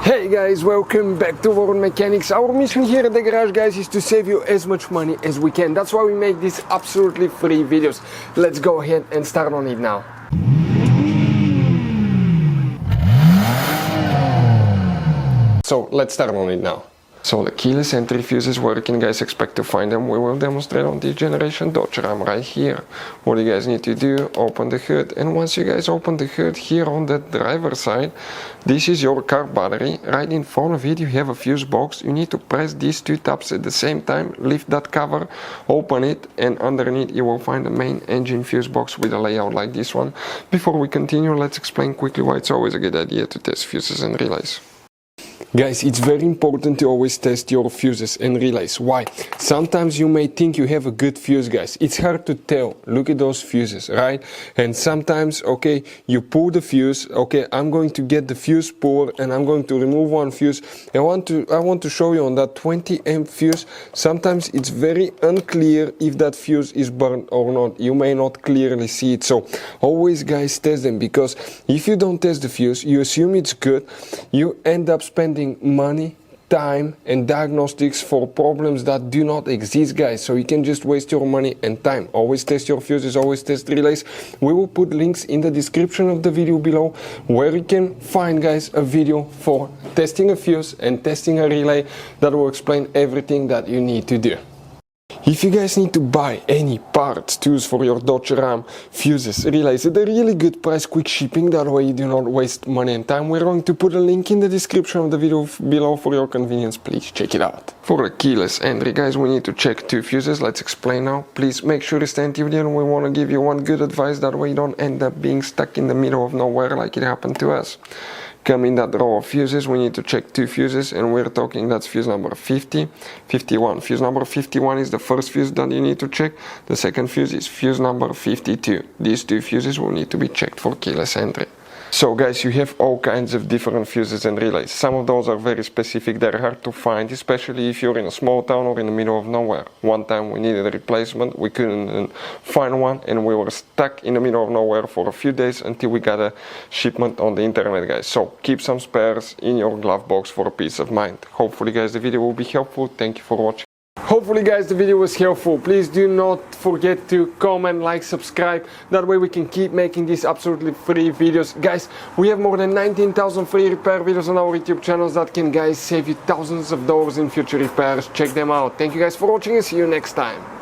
Hey guys, welcome back to World Mechanics. Our mission here at the garage, guys, is to save you as much money as we can. That's why we make these absolutely free videos. Let's go ahead and start on it now. So let's start on it now. So the keyless entry fuses, where you can guys expect to find them, we will demonstrate on this generation Dodge Ram right here. What you guys need to do, open the hood, and once you guys open the hood here on the driver's side, this is your car battery. Right in front of it you have a fuse box. You need to press these two tabs at the same time, lift that cover, open it, and underneath you will find the main engine fuse box with a layout like this one. Before we continue, let's explain quickly why it's always a good idea to test fuses and relays. Guys, it's very important to always test your fuses and relays. Why? Sometimes you may think you have a good fuse, guys. It's hard to tell. Look at those fuses, right? And sometimes, okay, you pull the fuse. Okay, I'm going to get the fuse puller and I'm going to remove one fuse. I want to show you on that 20 amp fuse. Sometimes it's very unclear if that fuse is burned or not. You may not clearly see it. So always, guys, test them, because if you don't test the fuse, you assume it's good. You end up spending money, time and diagnostics for problems that do not exist, guys. So you can just waste your money and time. Always test your fuses, always test relays. We will put links in the description of the video below where you can find, guys, a video for testing a fuse and testing a relay that will explain everything that you need to do. If you guys need to buy any parts, tools for your Dodge Ram, fuses, relays at a really good price, quick shipping, that way you do not waste money and time, we're going to put a link in the description of the video below for your convenience. Please check it out. For the keyless entry, guys, we need to check two fuses. Let's explain now. Please make sure to stay until the end. We want to give you one good advice, that way you don't end up being stuck in the middle of nowhere like it happened to us. Come in that row of fuses, we need to check two fuses, and we're talking that's fuse number 50, 51. Fuse number 51 is the first fuse that you need to check. The second fuse is fuse number 52. These two fuses will need to be checked for keyless entry. So guys, you have all kinds of different fuses and relays. Some of those are very specific, they're hard to find, especially if you're in a small town or in the middle of nowhere. One time we needed a replacement, we couldn't find one, and we were stuck in the middle of nowhere for a few days until we got a shipment on the internet, guys. So keep some spares in your glove box for peace of mind. Hopefully, guys, the video will be helpful. Thank you for watching. Hopefully, guys, the video was helpful. Please do not forget to comment, like, subscribe. That way we can keep making these absolutely free videos. Guys, we have more than 19,000 free repair videos on our YouTube channels that can, guys, save you thousands of dollars in future repairs. Check them out. Thank you guys for watching and see you next time.